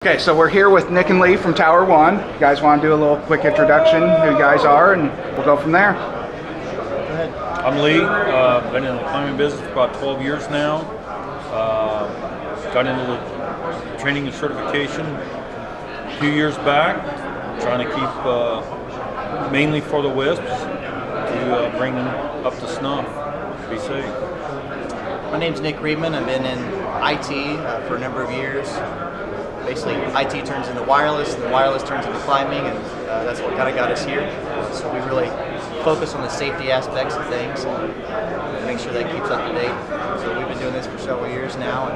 Okay, so we're here with Nick and Lee from Tower One. You guys want to do a little quick introduction, who you guys are, and we'll go from there. Go ahead. I'm Lee. Been in the climbing business for about 12 years now. Got into the training and certification a few years back. Trying to keep mainly for the WISPs to bring them up to snuff to be safe. My name's Nick Reedman. I've been in IT for a number of years. Basically, IT turns into wireless, and the wireless turns into climbing, and that's what kind of got us here. So we really focus on the safety aspects of things and make sure that keeps up to date. So we've been doing this for several years now.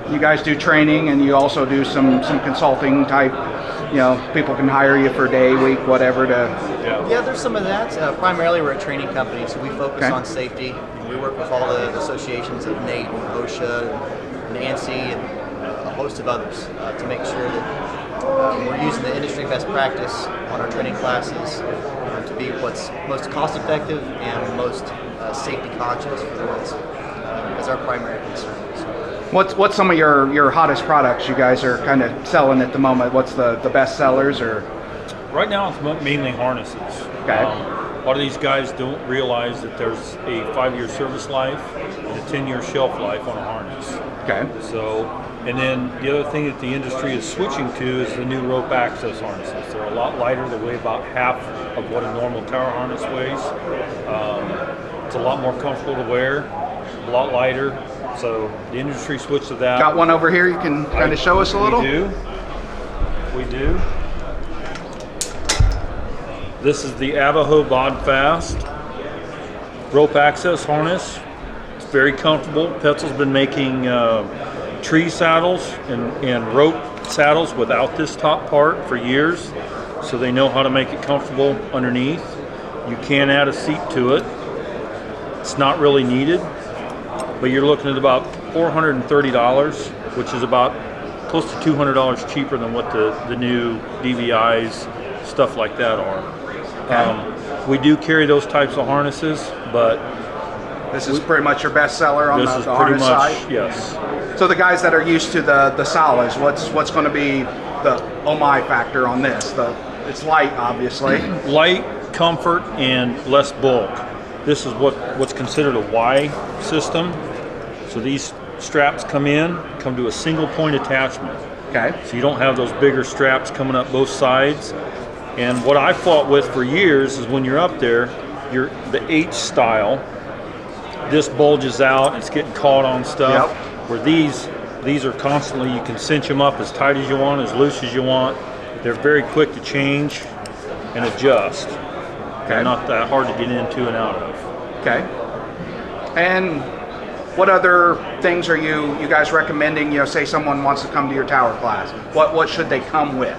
You guys do training, and you also do some consulting type. You know, people can hire you for a day, week, whatever. Yeah, there's some of that. Primarily, we're a training company, so we focus on safety. We work with all the associations of NATE, and OSHA, and ANSI, and a host of others to make sure that we're using the industry best practice on our training classes to be what's most cost effective and most safety conscious for the WISP as our primary concern. So, What's some of your hottest products you guys are kind of selling at the moment? What's the best sellers? Or right now it's mainly harnesses. Okay. A lot of these guys don't realize that there's a 5-year service life and a 10-year shelf life on a harness. Okay. So, and then the other thing that the industry is switching to is the new rope access harnesses. They're a lot lighter. They weigh about half of what a normal tower harness weighs. It's a lot more comfortable to wear, a lot lighter. So the industry switched to that. Got one over here. You can kind of show us a little. We do. This is the Avaho Bodfast rope access harness. It's very comfortable. Petzl's been making tree saddles and rope saddles without this top part for years, so they know how to make it comfortable underneath. You can add a seat to it. It's not really needed, but you're looking at about $430, which is about close to $200 cheaper than what the new DVIs, stuff like that are. Okay. We do carry those types of harnesses, but this is pretty much your best seller on the harness side? Yes. So the guys that are used to the solids, what's going to be the oh my factor on this? It's light, obviously. Light, comfort, and less bulk. This is what's considered a Y system. So these straps come to a single point attachment. Okay. So you don't have those bigger straps coming up both sides. And what I fought with for years is when you're up there, the H style, this bulges out, it's getting caught on stuff. Yep. Where these are constantly, you can cinch them up as tight as you want, as loose as you want. They're very quick to change and adjust. Okay. They're not that hard to get into and out of. Okay. And what other things are you guys recommending? You know, say someone wants to come to your tower class. What should they come with?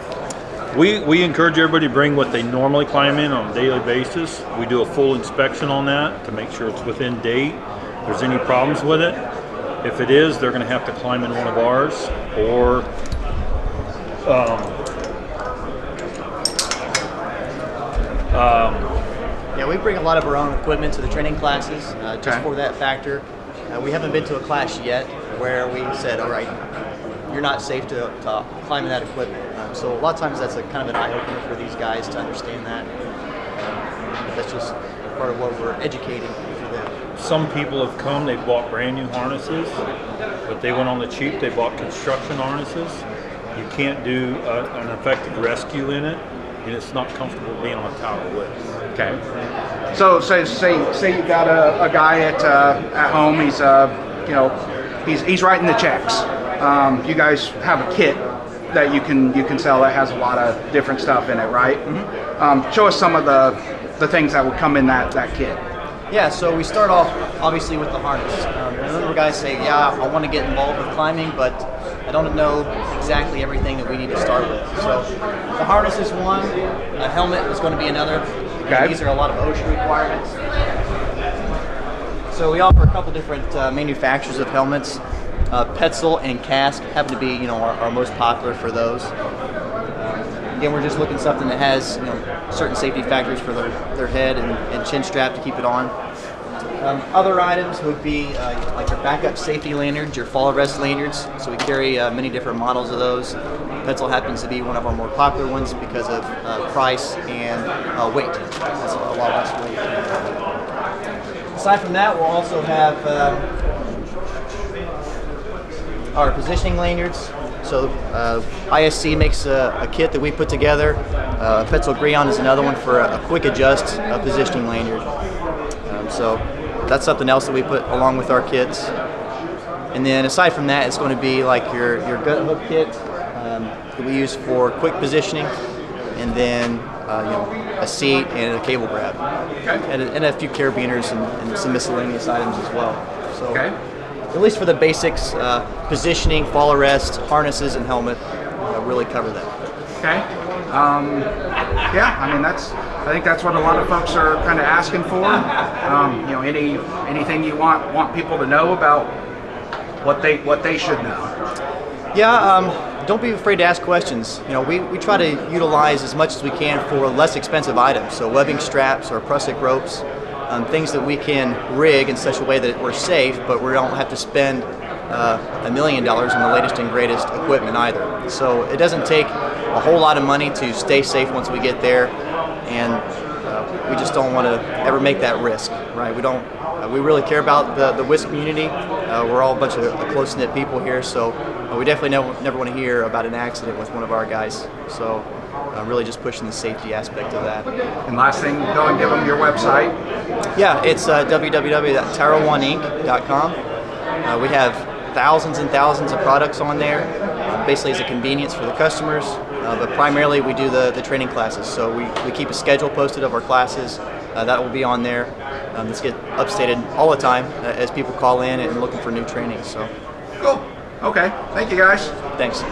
We encourage everybody to bring what they normally climb in on a daily basis. We do a full inspection on that to make sure it's within date. If there's any problems with it, if it is, they're going to have to climb in one of ours, or yeah, we bring a lot of our own equipment to the training classes just for that factor. We haven't been to a class yet where we said, all right, you're not safe to climb in that equipment. So a lot of times that's a kind of an eye-opener for these guys to understand that. That's just part of what we're educating for them. Some people have come, they bought brand new harnesses, but they went on the cheap, they bought construction harnesses. You can't do an effective rescue in it, and it's not comfortable being on a tower with. Okay. So say you got a guy at home. He's writing the checks. You guys have a kit that you can sell that has a lot of different stuff in it, right? Mm-hmm. Show us some of the things that would come in that kit. Yeah, so we start off obviously with the harness. A number of guys say, yeah, I want to get involved with climbing, but I don't know exactly everything that we need to start with. So the harness is one, a helmet is going to be another. Okay. These are a lot of OSHA requirements. So we offer a couple different manufacturers of helmets. Petzl and Cask happen to be, our most popular for those. Again, we're just looking something that has, certain safety factors for their head and chin strap to keep it on. Other items would be like your backup safety lanyards, your fall arrest lanyards. So we carry many different models of those. Petzl happens to be one of our more popular ones because of price and weight. It's a lot less weight. Aside from that, we'll also have our positioning lanyards. So ISC makes a kit that we put together. Petzl Grion is another one for a quick adjust positioning lanyard. So that's something else that we put along with our kits. And then aside from that, it's going to be like your gut hook kit that we use for quick positioning, and then a seat and a cable grab, and a few carabiners and some miscellaneous items as well. So at least for the basics, positioning, fall arrest, harnesses, and helmet really cover that. Okay. Yeah, I mean I think that's what a lot of folks are kind of asking for. Anything you want people to know about what they should know. Yeah, don't be afraid to ask questions. We try to utilize as much as we can for less expensive items. So webbing straps or Prusik ropes, things that we can rig in such a way that we're safe, but we don't have to spend $1 million on the latest and greatest equipment either. So it doesn't take a whole lot of money to stay safe once we get there, and we just don't want to ever make that risk, right? We really care about the WISP community. We're all a bunch of close-knit people here, so we definitely never want to hear about an accident with one of our guys. So really just pushing the safety aspect of that. And last thing, go and give them your website. Yeah, it's www.taraoneInc.com. We have thousands and thousands of products on there, basically as a convenience for the customers, but primarily we do the training classes. So we keep a schedule posted of our classes. That will be on there. This gets updated all the time as people call in and looking for new training. So cool. Okay. Thank you, guys. Thanks.